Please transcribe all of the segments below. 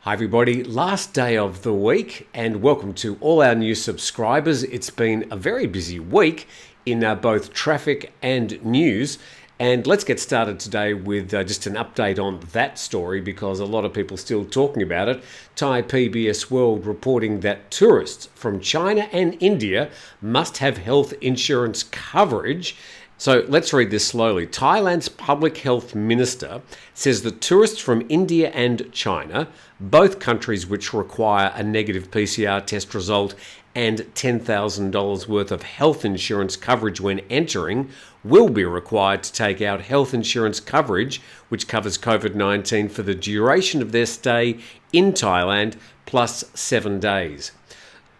Hi everybody, last day of the week and welcome to all our new subscribers. It's been a very busy week in both traffic and news, and let's get started today with just an update on that story because a lot of people still talking about it. Thai PBS World reporting that tourists from China and India must have health insurance coverage. So let's read this slowly. Thailand's public health minister says that tourists from India and China, both countries which require a negative PCR test result and $10,000 worth of health insurance coverage when entering, will be required to take out health insurance coverage, which covers COVID-19 for the duration of their stay in Thailand, plus 7 days.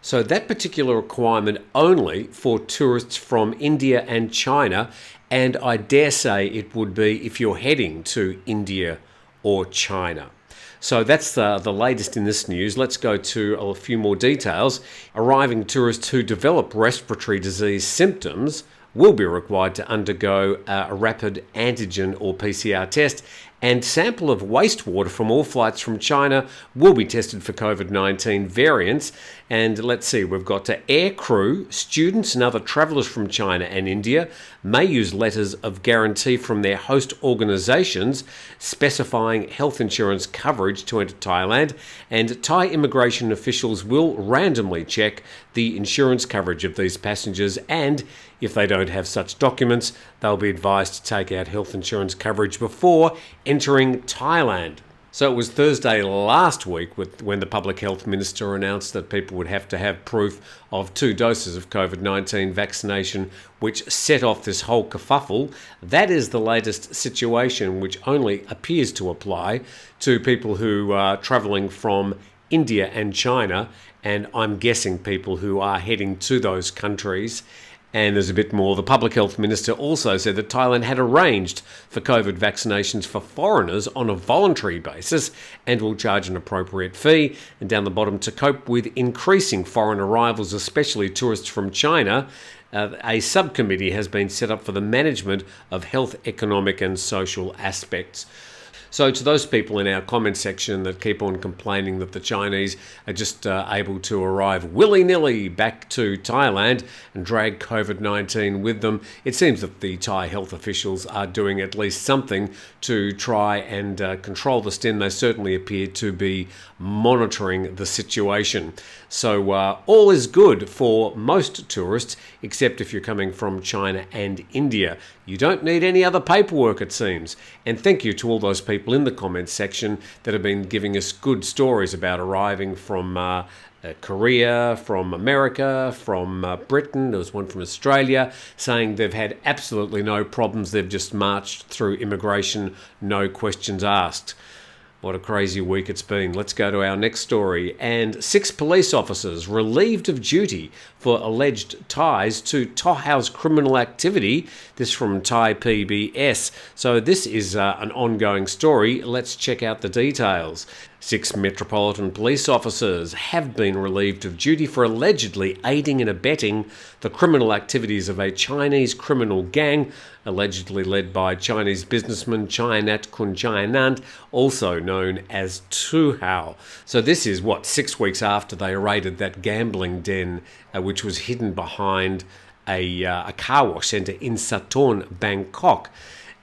So that particular requirement only for tourists from India and China, and I dare say it would be if you're heading to India or China. So that's the latest in this news. Let's go to a few more details. Arriving tourists who develop respiratory disease symptoms will be required to undergo a rapid antigen or PCR test, and sample of wastewater from all flights from China will be tested for COVID-19 variants. And let's see, we've got air crew, students and other travellers from China and India may use letters of guarantee from their host organisations specifying health insurance coverage to enter Thailand, and Thai immigration officials will randomly check the insurance coverage of these passengers, and if they don't have such documents, they'll be advised to take out health insurance coverage before entering Thailand. So it was Thursday last week when the Public Health Minister announced that people would have to have proof of 2 doses of COVID-19 vaccination, which set off this whole kerfuffle. That is the latest situation, which only appears to apply to people who are travelling from India and China, and I'm guessing people who are heading to those countries. And there's a bit more. The Public Health Minister also said that Thailand had arranged for COVID vaccinations for foreigners on a voluntary basis and will charge an appropriate fee. And down the bottom, to cope with increasing foreign arrivals, especially tourists from China, a subcommittee has been set up for the management of health, economic and social aspects. So to those people in our comment section that keep on complaining that the Chinese are just able to arrive willy-nilly back to Thailand and drag COVID-19 with them, it seems that the Thai health officials are doing at least something to try and control the stem. They certainly appear to be monitoring the situation. So all is good for most tourists, except if you're coming from China and India. You don't need any other paperwork, it seems. And thank you to all those people in the comments section that have been giving us good stories about arriving from Korea, from America, from Britain. There was one from Australia saying they've had absolutely no problems. They've just marched through immigration, no questions asked. What a crazy week it's been. Let's go to our next story. And 6 police officers relieved of duty for alleged ties to Tuhao's criminal activity. This from Thai PBS. So this is an ongoing story. Let's check out the details. 6 Metropolitan Police officers have been relieved of duty for allegedly aiding and abetting the criminal activities of a Chinese criminal gang, allegedly led by Chinese businessman Chainat Kunchainant, also known as Tuhao. So this is 6 weeks after they raided that gambling den, which was hidden behind a car wash centre in Sathorn, Bangkok.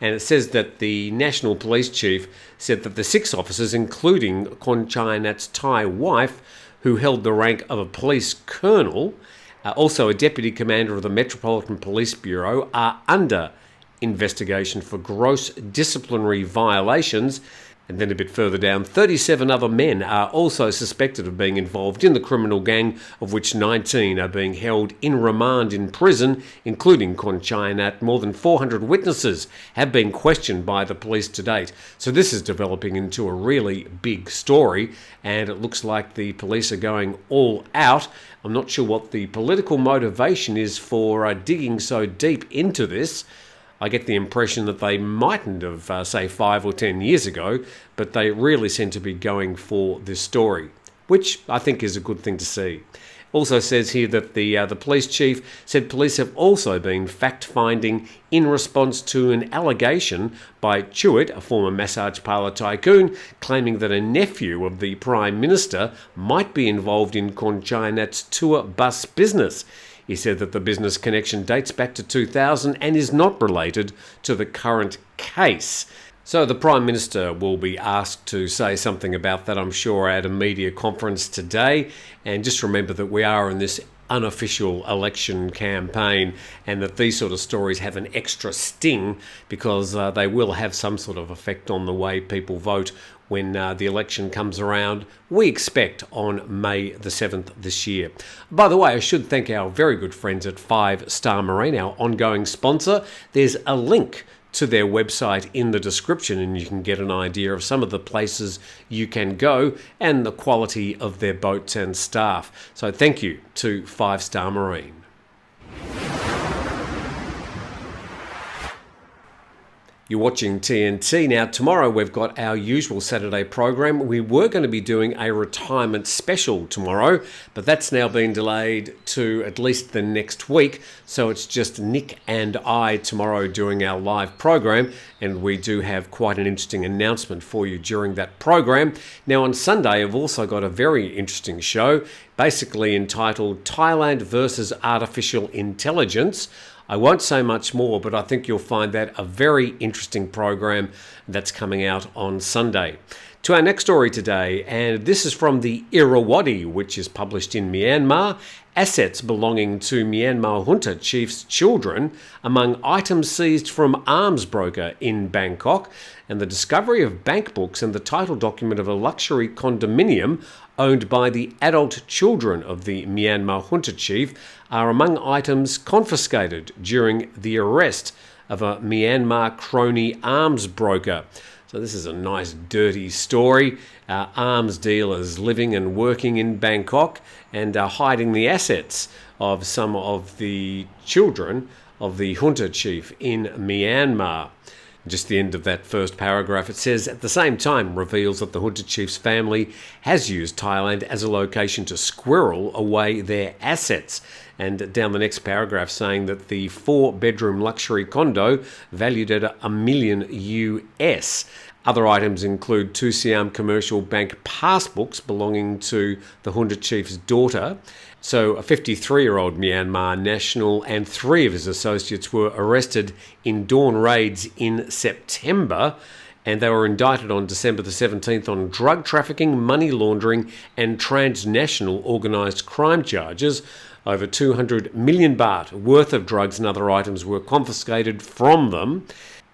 And it says that the National Police Chief said that the 6 officers, including Konchainat's Thai wife, who held the rank of a police colonel, also a deputy commander of the Metropolitan Police Bureau, are under investigation for gross disciplinary violations. And then a bit further down, 37 other men are also suspected of being involved in the criminal gang, of which 19 are being held in remand in prison, including Konchainat. More than 400 witnesses have been questioned by the police to date. So this is developing into a really big story, and it looks like the police are going all out. I'm not sure what the political motivation is for digging so deep into this. I get the impression that they mightn't have, say, 5 or 10 years ago, but they really seem to be going for this story, which I think is a good thing to see. Also says here that the police chief said police have also been fact-finding in response to an allegation by Chewit, a former massage parlour tycoon, claiming that a nephew of the Prime Minister might be involved in Konchainat's tour bus business. He said that the business connection dates back to 2000 and is not related to the current case. So the Prime Minister will be asked to say something about that, I'm sure, at a media conference today. And just remember that we are in this unofficial election campaign and that these sort of stories have an extra sting because they will have some sort of effect on the way people vote when the election comes around, we expect on May the 7th this year. By the way, I should thank our very good friends at 5 Star Marine, our ongoing sponsor. There's a link to their website in the description and you can get an idea of some of the places you can go and the quality of their boats and staff. So thank you to 5 Star Marine. You're watching TNT. Now, tomorrow we've got our usual Saturday program. We were going to be doing a retirement special tomorrow, but that's now been delayed to at least the next week. So it's just Nick and I tomorrow doing our live program, and we do have quite an interesting announcement for you during that program. Now, on Sunday, I've also got a very interesting show, basically entitled Thailand versus Artificial Intelligence. I won't say much more, but I think you'll find that a very interesting program that's coming out on Sunday. To our next story today, and this is from the Irrawaddy, which is published in Myanmar. Assets belonging to Myanmar junta chief's children among items seized from arms broker in Bangkok, and the discovery of bank books and the title document of a luxury condominium owned by the adult children of the Myanmar junta chief are among items confiscated during the arrest of a Myanmar crony arms broker. So this is a nice dirty story. Arms dealers living and working in Bangkok and hiding the assets of some of the children of the junta chief in Myanmar. Just the end of that first paragraph, it says, at the same time reveals that the junta chief's family has used Thailand as a location to squirrel away their assets. And down the next paragraph saying that the 4-bedroom luxury condo valued at $1 million US. Other items include 2 Siam Commercial Bank passbooks belonging to the junta chief's daughter. So a 53-year-old Myanmar national and 3 of his associates were arrested in dawn raids in September, and they were indicted on December the 17th on drug trafficking, money laundering and transnational organised crime charges. Over 200 million baht worth of drugs and other items were confiscated from them.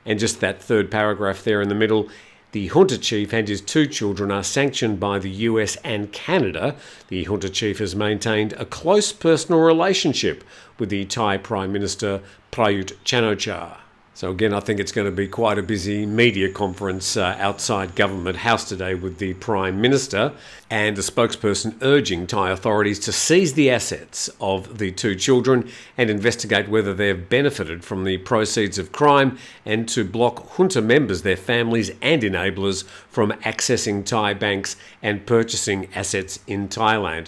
And just that third paragraph there in the middle, the junta chief and his 2 children are sanctioned by the US and Canada. The junta chief has maintained a close personal relationship with the Thai Prime Minister Prayut Chan-o-cha. So again, I think it's going to be quite a busy media conference outside Government House today with the Prime Minister and a spokesperson urging Thai authorities to seize the assets of the 2 children and investigate whether they've benefited from the proceeds of crime and to block junta members, their families and enablers from accessing Thai banks and purchasing assets in Thailand.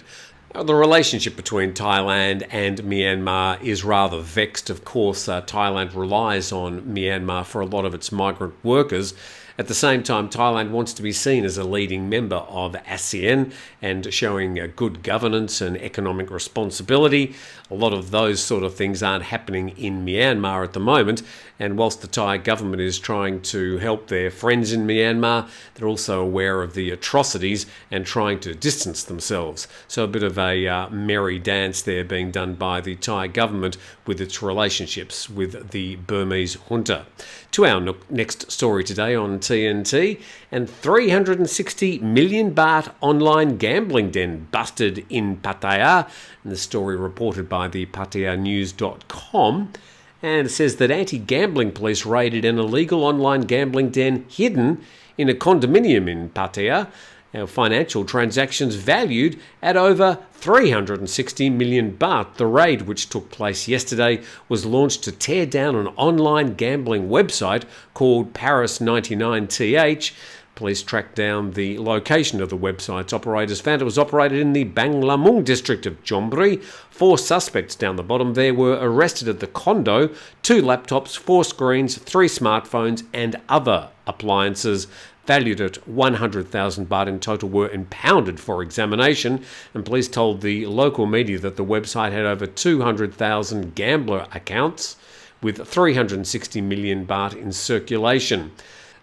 The relationship between Thailand and Myanmar is rather vexed. Of course, Thailand relies on Myanmar for a lot of its migrant workers. At the same time, Thailand wants to be seen as a leading member of ASEAN and showing good governance and economic responsibility. A lot of those sort of things aren't happening in Myanmar at the moment. And whilst the Thai government is trying to help their friends in Myanmar, they're also aware of the atrocities and trying to distance themselves. So a bit of a merry dance there being done by the Thai government with its relationships with the Burmese junta. To our next story today on TNT, and 360 million baht online gambling den busted in Pattaya. And the story reported by the PattayaNews.com. And it says that anti-gambling police raided an illegal online gambling den hidden in a condominium in Pattaya. Financial transactions valued at over 360 million baht. The raid, which took place yesterday, was launched to tear down an online gambling website called Paris 99th. Police tracked down the location of the website's operators, found it was operated in the Banglamung district of Chonburi. 4 suspects down the bottom there were arrested at the condo. 2 laptops, 4 screens, 3 smartphones and other appliances valued at 100,000 baht in total were impounded for examination, and police told the local media that the website had over 200,000 gambler accounts with 360 million baht in circulation.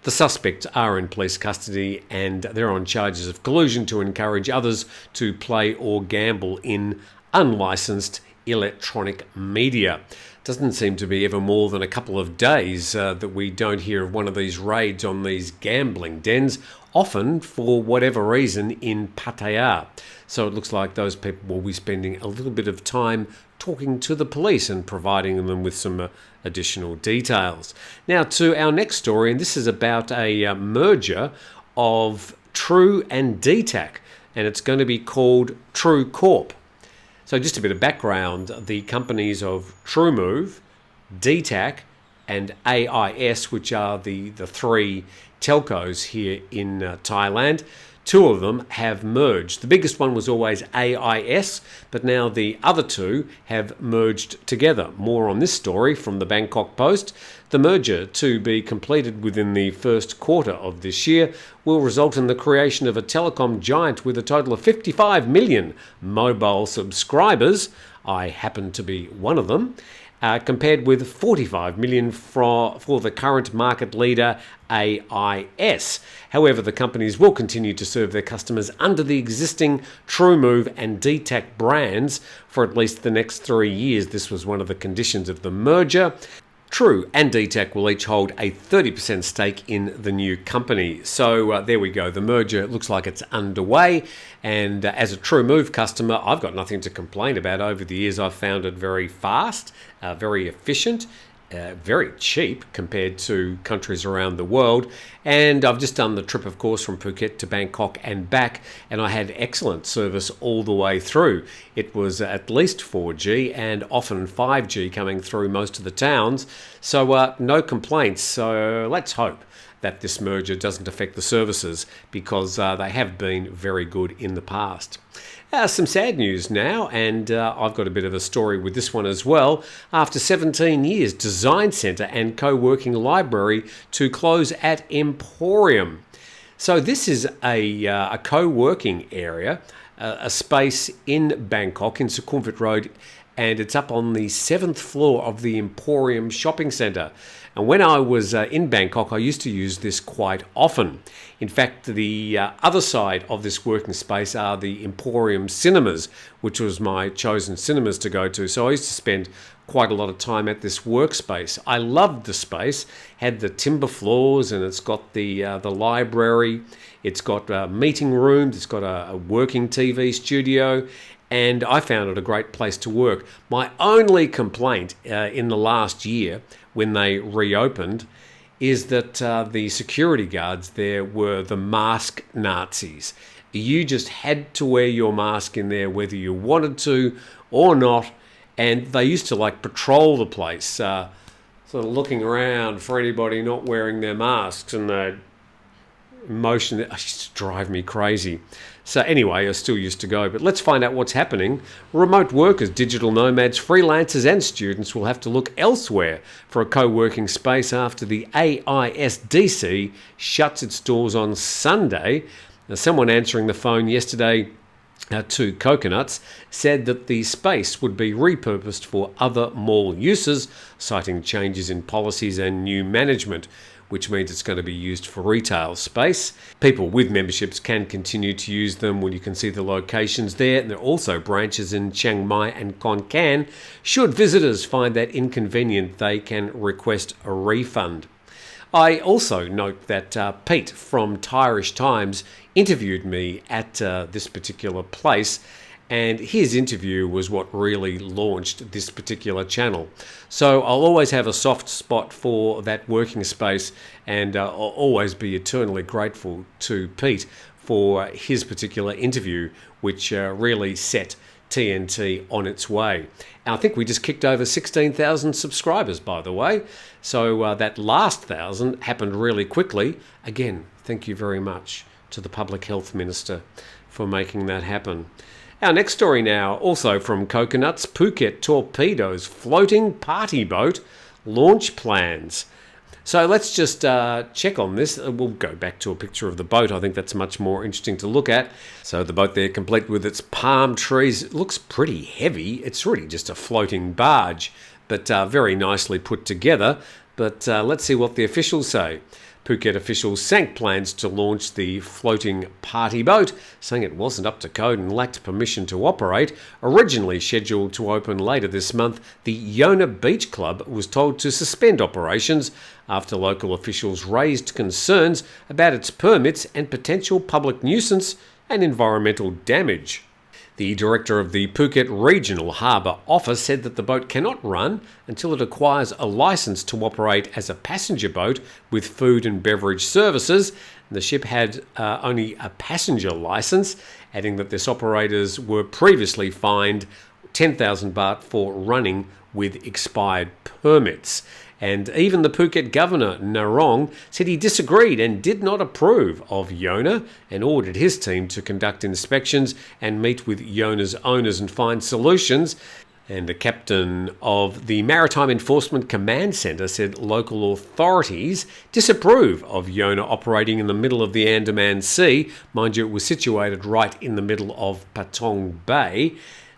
The suspects are in police custody and they're on charges of collusion to encourage others to play or gamble in unlicensed electronic media. Doesn't seem to be ever more than a couple of days that we don't hear of one of these raids on these gambling dens, often for whatever reason in Pattaya. So it looks like those people will be spending a little bit of time talking to the police and providing them with some additional details. Now to our next story, and this is about a merger of True and DTAC, and it's going to be called True Corp. So just a bit of background, the companies of TrueMove, DTAC and AIS, which are the 3 telcos here in Thailand, 2 of them have merged. The biggest one was always AIS, but now the other 2 have merged together. More on this story from the Bangkok Post. The merger, to be completed within the first quarter of this year, will result in the creation of a telecom giant with a total of 55 million mobile subscribers. I happen to be one of them. Compared with 45 million for the current market leader AIS. However, the companies will continue to serve their customers under the existing TrueMove and DTAC brands for at least the next 3 years. This was one of the conditions of the merger. True and DTAC will each hold a 30% stake in the new company. So there we go. The merger looks like it's underway. And as a TrueMove customer, I've got nothing to complain about. Over the years, I've found it very fast, very efficient, very cheap compared to countries around the world. And I've just done the trip, of course, from Phuket to Bangkok and back, and I had excellent service all the way through. It was at least 4G and often 5G coming through most of the towns, so no complaints. So let's hope that this merger doesn't affect the services, because they have been very good in the past. Some sad news now, and I've got a bit of a story with this one as well. After 17 years, Design Centre and Co-working Library to close at Emporium. So this is a co-working area, a space in Bangkok, in Sukhumvit Road, and it's up on the 7th floor of the Emporium shopping centre. And when I was in Bangkok, I used to use this quite often. In fact, the other side of this working space are the Emporium cinemas, which was my chosen cinemas to go to. So I used to spend quite a lot of time at this workspace. I loved the space, had the timber floors, and it's got the library, it's got meeting rooms, it's got a working TV studio, and I found it a great place to work. My only complaint in the last year, when they reopened, is that the security guards there were the mask Nazis. You just had to wear your mask in there whether you wanted to or not, and they used to patrol the place, sort of looking around for anybody not wearing their masks, and they'd motion that used to drive me crazy. So anyway, I still used to go, but let's find out what's happening. Remote workers, digital nomads, freelancers and students will have to look elsewhere for a co-working space after the AIS DC shuts its doors on Sunday. Now, someone answering the phone yesterday to Coconuts said that the space would be repurposed for other mall uses, citing changes in policies and new management, which means it's going to be used for retail space. People with memberships can continue to use them. Well, you can see the locations there. And there are also branches in Chiang Mai and Khon Kaen. Should visitors find that inconvenient, they can request a refund. I also note that Pete from Thaish Times interviewed me at this particular place, and his interview was what really launched this particular channel. So I'll always have a soft spot for that working space, and I'll always be eternally grateful to Pete for his particular interview, which really set TNT on its way. And I think we just kicked over 16,000 subscribers, by the way. So that last 1,000 happened really quickly. Again, Thank you very much to the Public Health Minister for making that happen. Our next story now, also from Coconuts, Phuket torpedoes floating party boat launch plans. So let's just check on this. We'll go back to a picture of the boat. I think that's much more interesting to look at. So the boat there, complete with its palm trees, it looks pretty heavy. It's really just a floating barge, but very nicely put together. But let's see what the officials say. Phuket officials sank plans to launch the floating party boat, saying it wasn't up to code and lacked permission to operate. Originally scheduled to open later this month, the Yona Beach Club was told to suspend operations after local officials raised concerns about its permits and potential public nuisance and environmental damage. The director of the Phuket Regional Harbour Office said that the boat cannot run until it acquires a licence to operate as a passenger boat with food and beverage services. The ship had only a passenger licence, adding that its operators were previously fined 10,000 baht for running with expired permits. And even the Phuket governor, Narong, said he disagreed and did not approve of Yona and ordered his team to conduct inspections and meet with Yona's owners and find solutions. And the captain of the Maritime Enforcement Command Centre said local authorities disapprove of Yona operating in the middle of the Andaman Sea. Mind you, it was situated right in the middle of Patong Bay.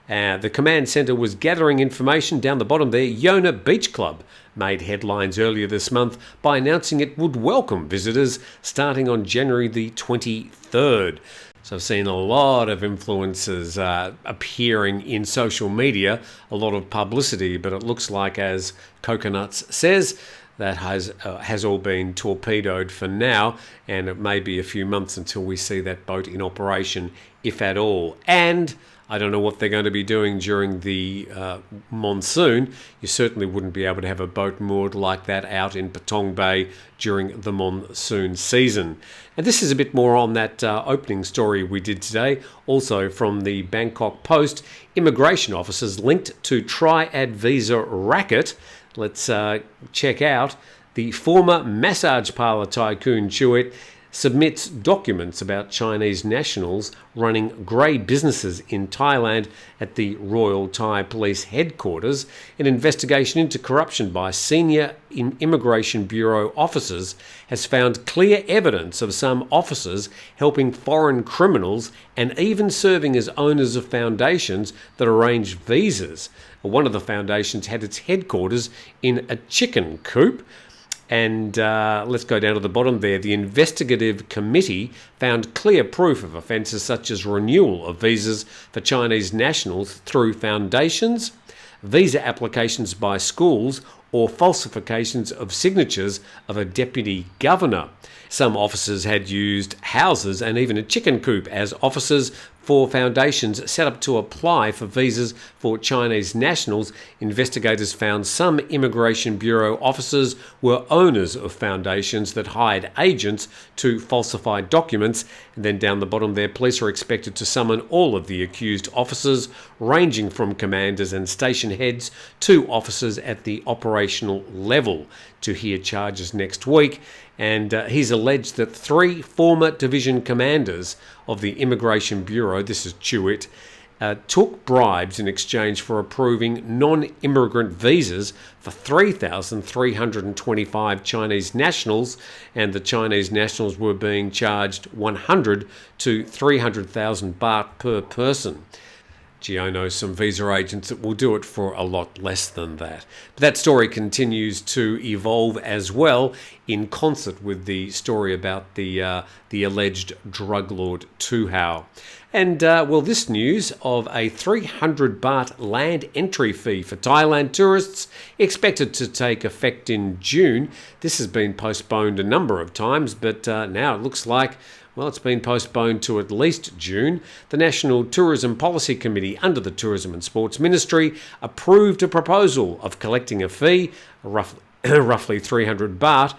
The command centre was gathering information down the bottom there. Yona Beach Club made headlines earlier this month by announcing it would welcome visitors starting on January the 23rd. So I've seen a lot of influencers appearing in social media, a lot of publicity, but it looks like, as Coconuts says, that has all been torpedoed for now, and it may be a few months until we see that boat in operation, if at all. And I don't know what they're going to be doing during the monsoon. You certainly wouldn't be able to have a boat moored like that out in Patong Bay during the monsoon season. And this is a bit more on that opening story we did today, also from the Bangkok Post. Immigration officers linked to triad visa racket. Let's check out. The former massage parlour tycoon Chewit submits documents about Chinese nationals running grey businesses in Thailand at the Royal Thai Police Headquarters. An investigation into corruption by senior Immigration Bureau officers has found clear evidence of some officers helping foreign criminals and even serving as owners of foundations that arrange visas. One of the foundations had its headquarters in a chicken coop. And let's go down to the bottom there. The investigative committee found clear proof of offences such as renewal of visas for Chinese nationals through foundations, visa applications by schools, or falsifications of signatures of a deputy governor. Some officers had used houses and even a chicken coop as offices for foundations set up to apply for visas for Chinese nationals. Investigators found some Immigration Bureau officers were owners of foundations that hired agents to falsify documents. And then down the bottom there, police are expected to summon all of the accused officers, ranging from commanders and station heads to officers at the operational level, to hear charges next week. And he's alleged that 3 former division commanders of the Immigration Bureau, this is Chewit, took bribes in exchange for approving non-immigrant visas for 3,325 Chinese nationals, and the Chinese nationals were being charged 100 to 300,000 baht per person. Gee, I know some visa agents that will do it for a lot less than that. But that story continues to evolve as well, in concert with the story about the alleged drug lord Tuhao. And, this news of a 300 baht land entry fee for Thailand tourists expected to take effect in June. This has been postponed a number of times, but now it looks like, well, it's been postponed to at least June. The National Tourism Policy Committee under the Tourism and Sports Ministry approved a proposal of collecting a fee, roughly 300 baht,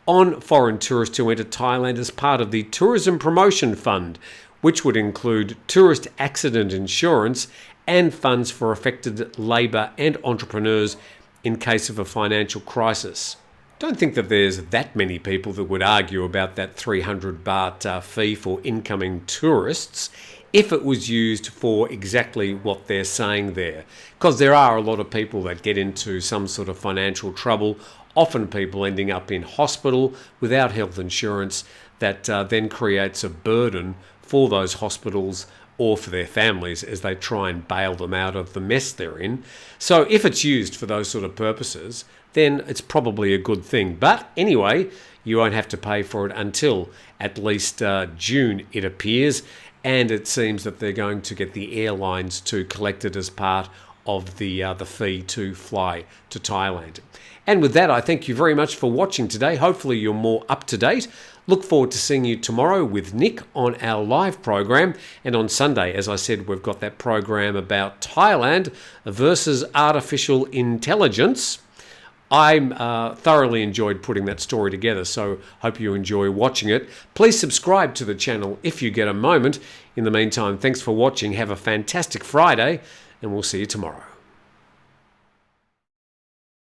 on foreign tourists who enter Thailand as part of the Tourism Promotion Fund, which would include tourist accident insurance and funds for affected labour and entrepreneurs in case of a financial crisis. don't think that there's that many people that would argue about that 300 baht fee for incoming tourists if it was used for exactly what they're saying there. Because there are a lot of people that get into some sort of financial trouble, often people ending up in hospital without health insurance that then creates a burden for those hospitals or for their families as they try and bail them out of the mess they're in. So if it's used for those sort of purposes, then it's probably a good thing. But anyway, you won't have to pay for it until at least June, it appears. And it seems that they're going to get the airlines to collect it as part of the fee to fly to Thailand. And with that, I thank you very much for watching today. Hopefully you're more up to date. Look forward to seeing you tomorrow with Nick on our live program. And on Sunday, as I said, we've got that program about Thailand versus artificial intelligence. I thoroughly enjoyed putting that story together, so hope you enjoy watching it. Please subscribe to the channel if you get a moment. In the meantime, thanks for watching. Have a fantastic Friday, and we'll see you tomorrow.